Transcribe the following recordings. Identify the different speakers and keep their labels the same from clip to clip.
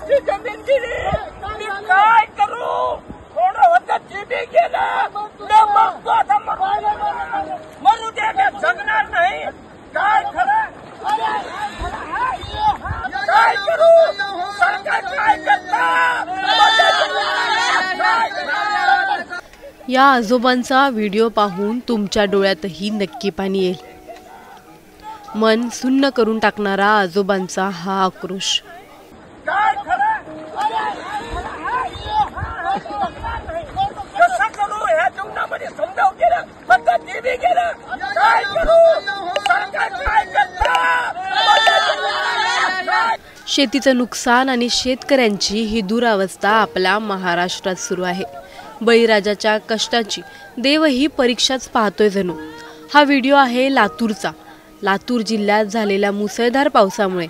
Speaker 1: जमीन गेली, मी काय करू? थोडं होतं जीबी गेलं, बघतो आता मरू दे, जगणार नाही. काय खरं काय करू? सरकार काय करतं?
Speaker 2: या आजोबांचा व्हिडिओ पाहून तुमच्या डोळ्यातही नक्की पाणी येईल. मन सुन्न करून टाकणारा आजोबांचा हा आक्रोश.
Speaker 1: काय खरं कसं करू? ह्या जीवनामध्ये संभव गेलं, फक्त जीबी गेलं. काय करू? सरकार काय करतं?
Speaker 2: शेतीचं नुकसान आणि शेतकऱ्यांची ही दुरावस्था आपल्या महाराष्ट्रात सुरू आहे. बळीराजाच्या कष्टाची देवही परीक्षाच पाहतोय जणू. हा व्हिडिओ आहे लातूरचा. लातूर जिल्ह्यात झालेल्या मुसळधार पावसामुळे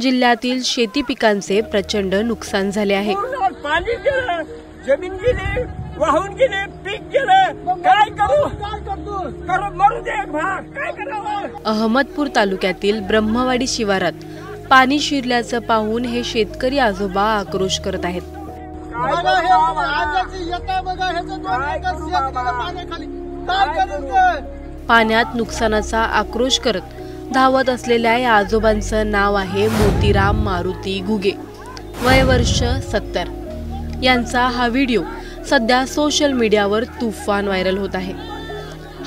Speaker 2: जिल्ह्यातील शेती पिकांचे प्रचंड नुकसान झाले आहे.
Speaker 1: पाणी गेलं, जमीन गेली, वाहून गेले, पीक गेलं. काय करू? मरू दे, काय करावं?
Speaker 2: अहमदपूर तालुक्यातील ब्रह्मवाडी शिवारात पाणी शिरल्याचं पाहून हे शेतकरी आजोबा आक्रोश करत आहेत. पाण्यात नुकसानाचा आक्रोश करत धावत असलेल्या या आजोबांचं नाव आहे मोतीराम मारुती घुगे, वय वर्ष 70. यांचा हा व्हिडिओ सध्या सोशल मीडियावर तुफान व्हायरल होत आहे.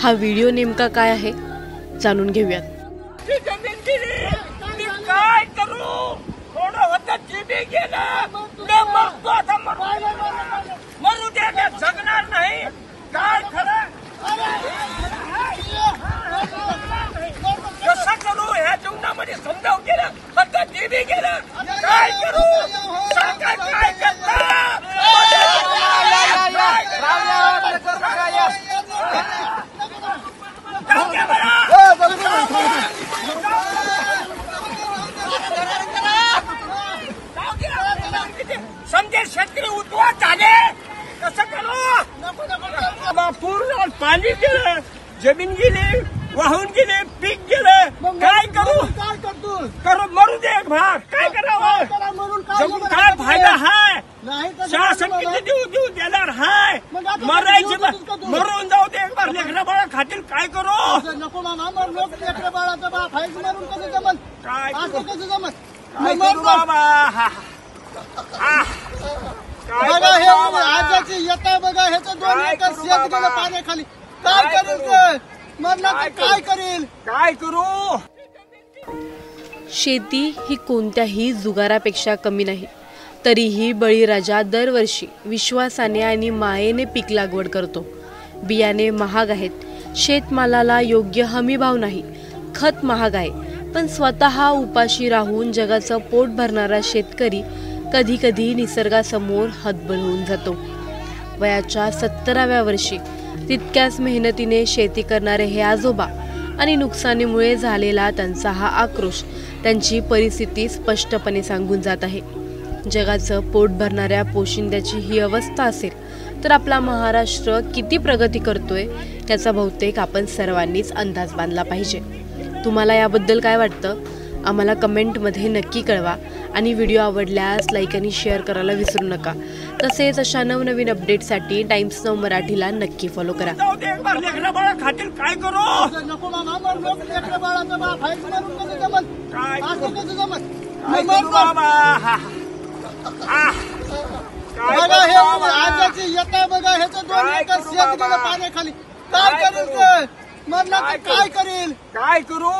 Speaker 2: हा व्हिडिओ नेमका काय आहे जाणून घेऊयात.
Speaker 1: काय करू? थोडं होतं जीबी गेलं, बघतो आता मरू दे, जगणार नाही. काय खरं कसं करू? ह्या जीवनामध्ये संभव गेलं, फक्त जीबी गेलं. काय करू? सरकार काय करतं? समजे शेतकरी उद्ध्वस्त झाले. कसं करू? पूर्ण पाणी गेलं, जमीन गेली, वाहून गेले, पीक गेलं. काय करू? मरू दे, काय करावं? जगून काय फायदा हाय? शासन किती देऊ देणार हाय? मरायचे मरून जाऊ दे. एक बार लेकरा बाळा खातील. काय करू?
Speaker 3: नको मामा, लेकरा बाळाचा बाप आहे, मरून कसं जमल?
Speaker 1: काय
Speaker 3: कसं जमल?
Speaker 1: बाबा
Speaker 3: बघा हे आजाची येता, बघा ह्याचं 2 एकर शेत गेलं पाण्याखाली. काय करेल ते? मरला तर काय करेल?
Speaker 1: काय करू?
Speaker 2: शेती ही कोणत्याही जुगारापेक्षा कमी नाही. तरीही बळीराजा दरवर्षी विश्वासाने आणि मायेने पीक लागवड करतो. बियाणे महाग आहेत, शेतमालाला योग्य हमीभाव नाही, खत महाग आहे. पण स्वतः उपाशी राहून जगाचं पोट भरणारा शेतकरी कधी कधी निसर्गासमोर हतबल होऊन जातो. वयाच्या 70व्या वर्षी तितक्याच मेहनतीने शेती करणारे हे आजोबा आणि नुकसानीमुळे झालेला त्यांचा हा आक्रोश त्यांची परिस्थिती स्पष्टपणे सांगून जात आहे. जगाचं पोट भरणाऱ्या पोशिंद्याची ही अवस्था असेल तर आपला महाराष्ट्र किती प्रगती करतोय त्याचा बहुतेक आपण सर्वांनीच अंदाज बांधला पाहिजे. तुम्हाला याबद्दल काय वाटतं आम्हाला कमेंटमध्ये नक्की कळवा आणि व्हिडिओ आवडल्यास लाईक आणि शेअर करायला विसरू नका. तसेच अशा नवनवीन अपडेटसाठी टाइम्स नाऊ मराठीला नक्की फॉलो करा.
Speaker 1: काय करू?
Speaker 3: नको मामा, लेकरा बाळाचा बाप आहे, मरून कसं जमल? कसं जमल? बघा हे आजाची येता, बघा ह्याचं 2 एकर शेत गेलं पाण्याखाली. काय करेल ते? मरला तर काय करेल?
Speaker 1: काय करू?